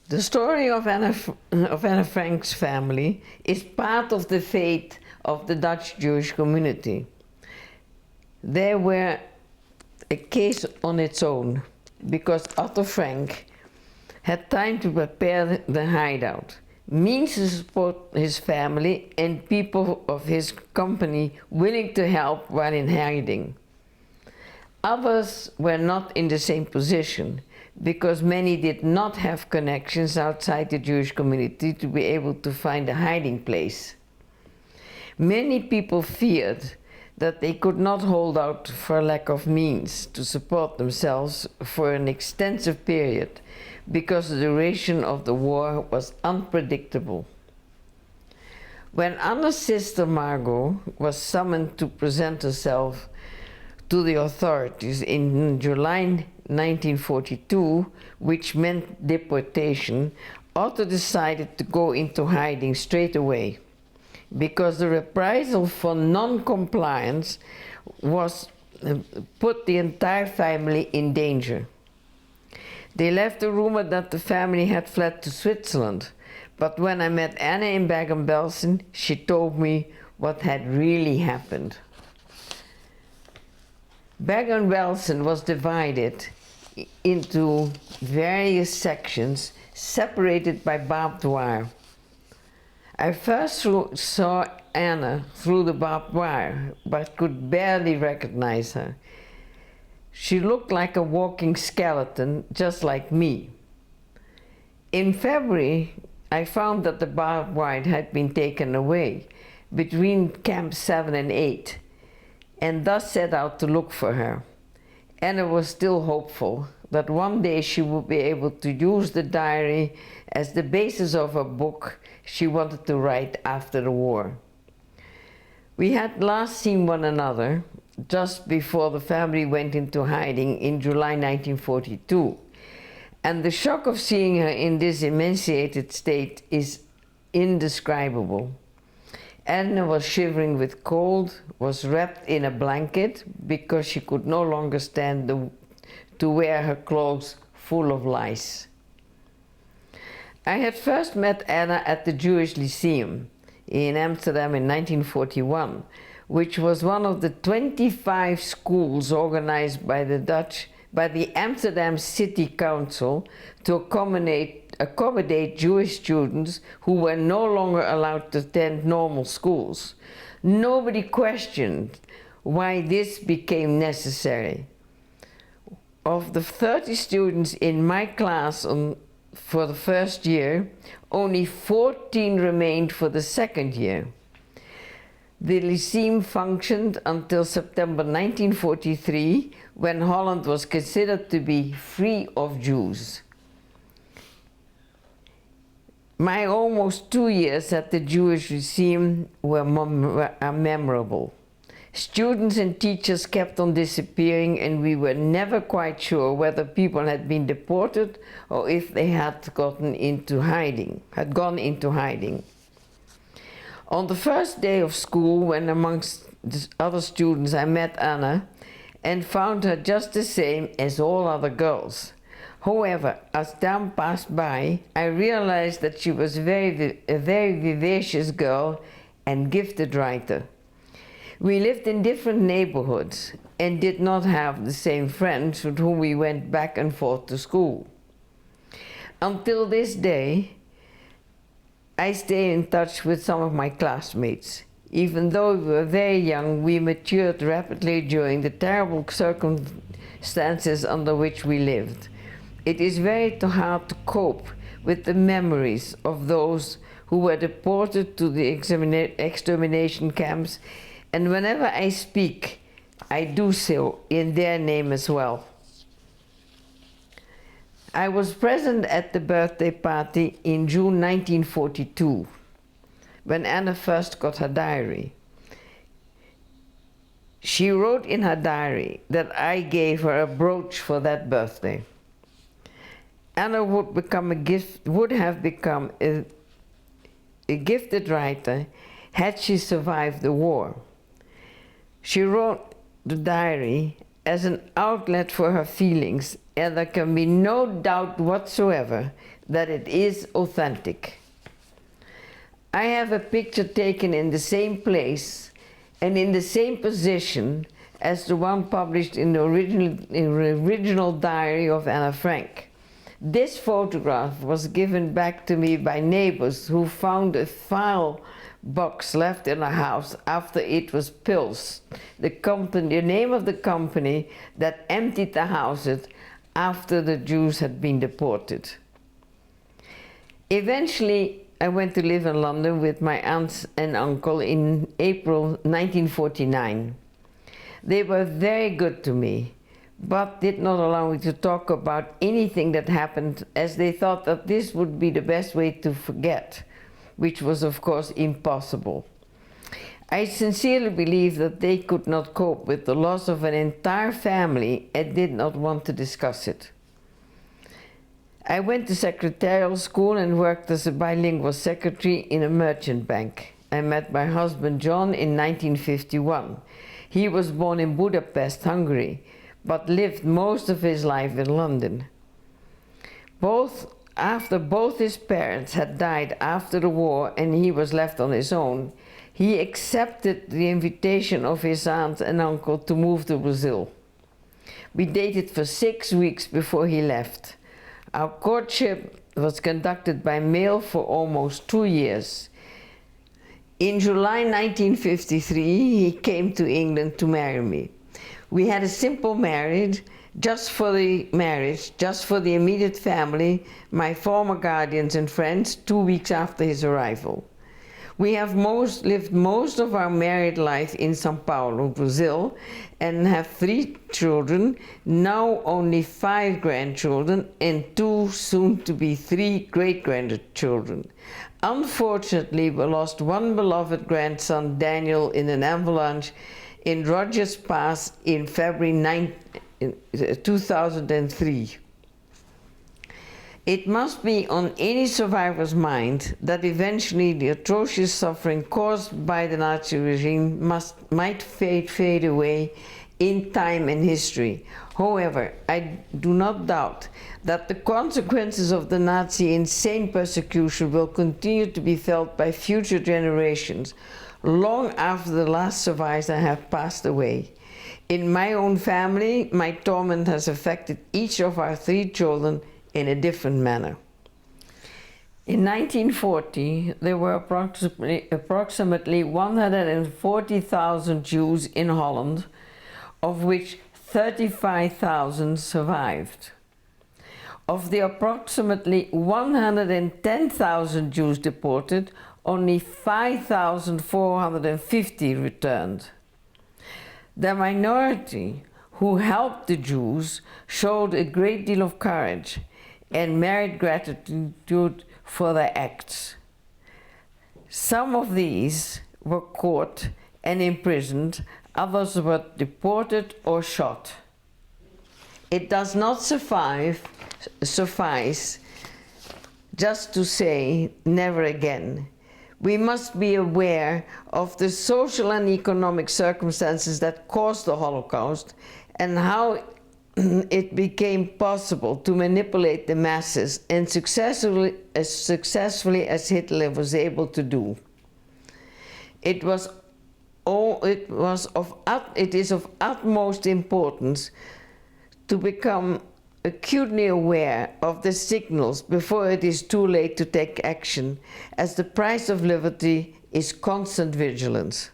The story of Anna Frank's family is part of the fate of the Dutch Jewish community. They were a case on its own because Otto Frank had time to prepare the hideout, means to support his family, and people of his company willing to help while in hiding. Others were not in the same position because many did not have connections outside the Jewish community to be able to find a hiding place. Many people feared that they could not hold out for lack of means to support themselves for an extensive period because the duration of the war was unpredictable. When Anna's sister Margot was summoned to present herself to the authorities in July 1942, which meant deportation, Otto decided to go into hiding straight away because the reprisal for non-compliance was put the entire family in danger. They left the rumor that the family had fled to Switzerland, but when I met Anna in Bergen-Belsen, she told me what had really happened. Bergen-Belsen was divided into various sections separated by barbed wire. I first saw Anna through the barbed wire, but could barely recognize her. She looked like a walking skeleton, just like me. In February, I found that the barbed wire had been taken away between camps 7 and 8, and thus set out to look for her. Anna was still hopeful that one day she would be able to use the diary as the basis of a book she wanted to write after the war. We had last seen one another just before the family went into hiding in July 1942, and the shock of seeing her in this emaciated state is indescribable. Anna was shivering with cold, was wrapped in a blanket because she could no longer stand to wear her clothes full of lice. I had first met Anna at the Jewish Lyceum in Amsterdam in 1941, which was one of the 25 schools organized by the Amsterdam City Council to accommodate Jewish students who were no longer allowed to attend normal schools. Nobody questioned why this became necessary. Of the 30 students in my class for the first year, only 14 remained for the second year. The Lyceum functioned until September 1943, when Holland was considered to be free of Jews. My almost 2 years at the Jewish Lyceum were memorable. Students and teachers kept on disappearing, and we were never quite sure whether people had been deported or if they had gone into hiding. On the first day of school, when amongst the other students I met Anna and found her just the same as all other girls. However, as time passed by, I realized that she was a very vivacious girl and gifted writer. We lived in different neighborhoods and did not have the same friends with whom we went back and forth to school. Until this day, I stay in touch with some of my classmates. Even though we were very young, we matured rapidly during the terrible circumstances under which we lived. It is very hard to cope with the memories of those who were deported to the extermination camps, and whenever I speak, I do so in their name as well. I was present at the birthday party in June 1942, when Anna first got her diary. She wrote in her diary that I gave her a brooch for that birthday. Anna would have become a gifted writer had she survived the war. She wrote the diary as an outlet for her feelings and there can be no doubt whatsoever that it is authentic. I have a picture taken in the same place and in the same position as the one published in the original diary of Anna Frank. This photograph was given back to me by neighbors who found a file box left in a house after it was Pils, the name of the company that emptied the houses after the Jews had been deported. Eventually, I went to live in London with my aunt and uncle in April 1949. They were very good to me, but did not allow me to talk about anything that happened, as they thought that this would be the best way to forget, which was of course impossible. I sincerely believe that they could not cope with the loss of an entire family and did not want to discuss it. I went to secretarial school and worked as a bilingual secretary in a merchant bank. I met my husband John in 1951. He was born in Budapest, Hungary, but lived most of his life in London. After both his parents had died after the war and he was left on his own, he accepted the invitation of his aunt and uncle to move to Brazil. We dated for 6 weeks before he left. Our courtship was conducted by mail for almost 2 years. In July 1953, he came to England to marry me. We had a simple marriage, just for the immediate family, my former guardians and friends, 2 weeks after his arrival. We have lived most of our married life in São Paulo, Brazil, and have 3 children, now only 5 grandchildren, and 2 soon-to-be 3 great-grandchildren. Unfortunately, we lost one beloved grandson, Daniel, in an avalanche in Rogers Pass in February 2003. It must be on any survivor's mind that eventually the atrocious suffering caused by the Nazi regime might fade away in time and history. However, I do not doubt that the consequences of the Nazi insane persecution will continue to be felt by future generations, long after the last survivors have passed away. In my own family, my torment has affected each of our 3 children in a different manner. In 1940, there were approximately 140,000 Jews in Holland, of which 35,000 survived. Of the approximately 110,000 Jews deported, only 5,450 returned. The minority who helped the Jews showed a great deal of courage and merit gratitude for their acts. Some of these were caught and imprisoned, others were deported or shot. It does not suffice just to say never again. We must be aware of the social and economic circumstances that caused the Holocaust and how it became possible to manipulate the masses and successfully as Hitler was able to do. It is of utmost importance to become acutely aware of the signals before it is too late to take action, as the price of liberty is constant vigilance.